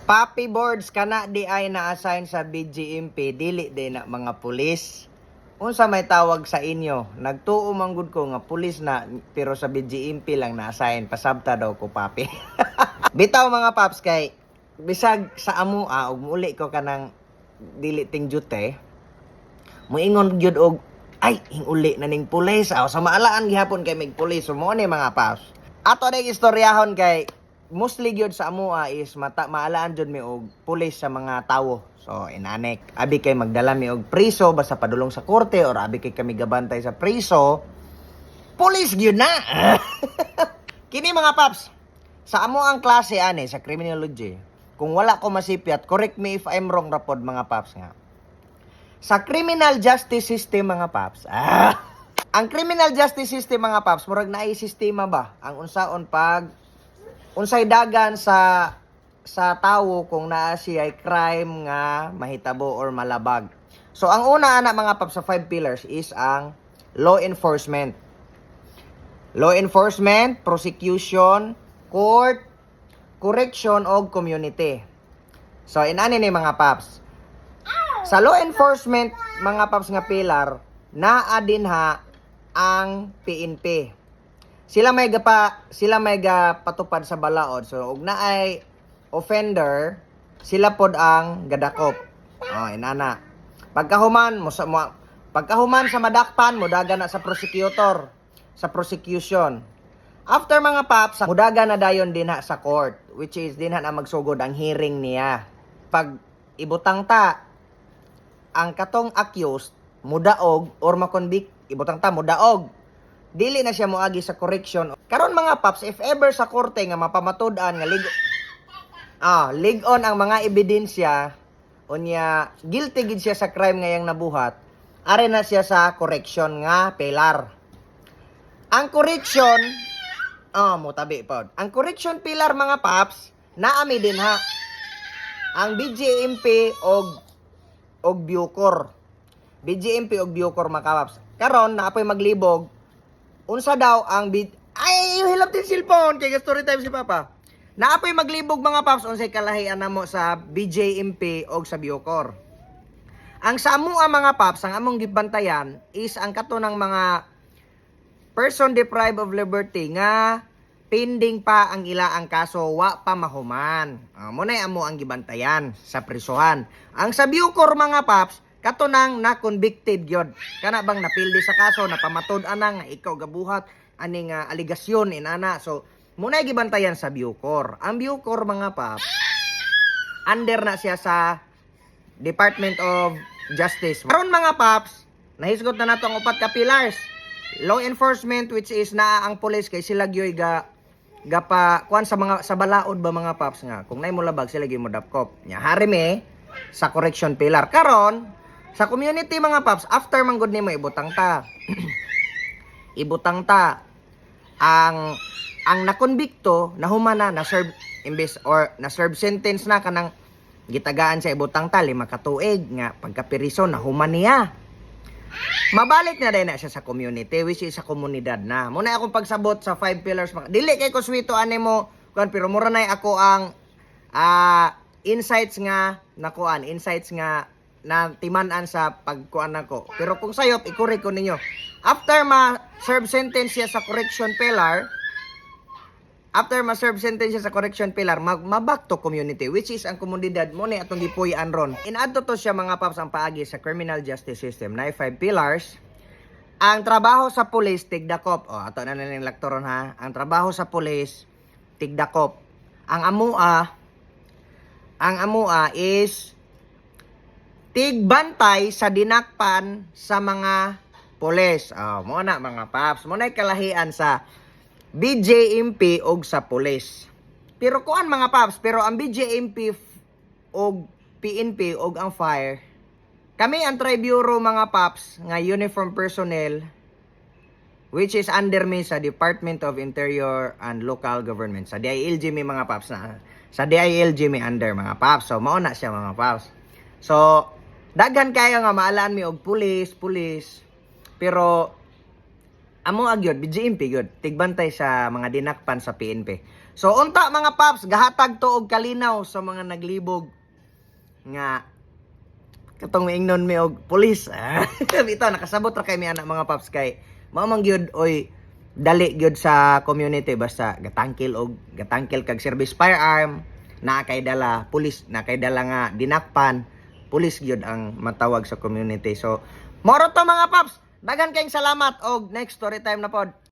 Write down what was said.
Papi boards kana di ay na-assign sa BGMP dili din na mga pulis. Unsa may tawag sa inyo? Nagtuo man gud ko nga pulis na pero sa BGMP lang na-assign pasabta daw ko papi. Bitaw mga paps kay bisag sa amo og muli ko kanang dili ting jute. Muingon gyud og ay uli na ning pulis. Sa maalaan gihapon kay mig pulis. So mo ni mga paps. Ato na istoryahon kay mostly gyud sa amoa is maalaan jud mi og pulis sa mga tawo. So inanek, abi kay magdala mi og priso basta padulong sa korte or abi kay kami gabantay sa priso. Pulis gyud na. Kini mga paps, sa amo ang klase ani sa criminology. Kung wala ko masipyat, correct me if I'm wrong rapod mga paps nga. Sa criminal justice system mga paps. Ang criminal justice system mga paps, murag naay sistema ba ang unsaon pag unsay dagan sa tawo kung naa siya ay crime nga mahitabo or malabag. So ang una ana mga paps sa 5 pillars is ang law enforcement. Law enforcement, prosecution, court, correction o community. So inani ni mga paps. Sa law enforcement mga paps nga pillar naa dinha ang PNP. Sila may patupad sa balaod. So ug naay offender, sila pod ang gadakop. Inana. Pagkahuman sa madakpan, mudaga na sa prosecutor, sa prosecution. After mga paps, mudaga na dayon dinha sa court, which is dinha na magsugod ang hearing niya. Pag ibutang ta ang katong accused mudaog or makonvict, ibutang ta mudaog, dili na siya moagi sa correction. Karon mga paps, if ever sa korte nga mapamatud-an nga ligon ang mga ebidensya unya guilty gid siya sa crime nga yang nabuhat, are na siya sa correction nga pillar. Ang correction mutabi pod. Ang correction pillar mga paps, naami din ha ang BGMP og Bucor. BGMP og Bucor mga paps. Karon naapoy maglibog unsa daw ang hilap din cellphone kay story time si Papa. Naapoy maglibog mga paps unsay kalahian namo sa BJMP og sa Bucor. Ang sa amo mga paps, ang among gibantayan is ang katunang mga person deprived of liberty nga pending pa ang ang kaso wa pa mahuman. Mo nay amo ang gibantayan sa prisuhan. Ang sa Bucor mga paps katunang na convicted gyud. Kana bang napildi sa kaso, napamatud-an nga ikaw gabuhat aning aligasyon inana. So muna gibantayan sa Bucor. Ang Bucor mga paps, under na siya sa Department of Justice. Karon mga paps, nahisgot na nato ang upat ka pillars. Law enforcement, which is naa ang police kay sila gyoy gapa kuan sa balaod ba mga paps nga. Kung nay mo labag sila gyoy mo dapkop. Nya hari me sa correction pillar. Karon sa community mga paps, after manggod nimo ibutang ta. Ibutang ta ang nakonbikto nahumana na serve imbes or na serve sentence na kanang gitagaan sa ibutang ta 5 ka tuig nga pagkapiriso nahuman niya. Mabalik na din na siya sa community, which is sa komunidad na. Muna akong pagsabot sa 5 pillars. Dili kay ko swito animo kuan pero mura na ako ang insights nga na timan-an sa pagkuan nako. Pero kung sayop i-correct ko ninyo. After ma-serve sentence siya sa correction pillar, ma-back to community, which is ang komunidad mo ni atong gipuy-an ron. Inadto to siya mga paps ang paagi sa criminal justice system na 5 pillars. Ang trabaho sa police tigdakop. Ato na ning laktoron ha. Ang trabaho sa police tigdakop. Ang amua is tigbantay sa dinakpan sa mga pulis. Mo na mga paps, mo na kalahian sa BJMP og sa pulis. Pero kuan mga paps, pero ang BJMP og PNP og ang fire, kami ang Tri-Bureau mga paps nga uniform personnel, which is under me sa Department of Interior and Local Government. Sa DILG mi mga paps na. Sa DILG mi under mga paps. So mao na siya mga paps. So daghan kayo nga maalaan mi og pulis. Pero amo agyod BGMP gyud tigbantay sa mga dinakpan sa PNP. So unta mga paps, gahatag to og kalinaw sa mga naglibog nga katong miingnon mi og pulis. Ito nakasabot ra kay mi ana mga paps kay mao man gyud oy dali gyud sa community basta gatangkil kag service firearm na kay dala pulis na kay dala nga dinakpan pulis gyud ang matawag sa community. So moro to mga paps, daghan kayong salamat og next story time na pod.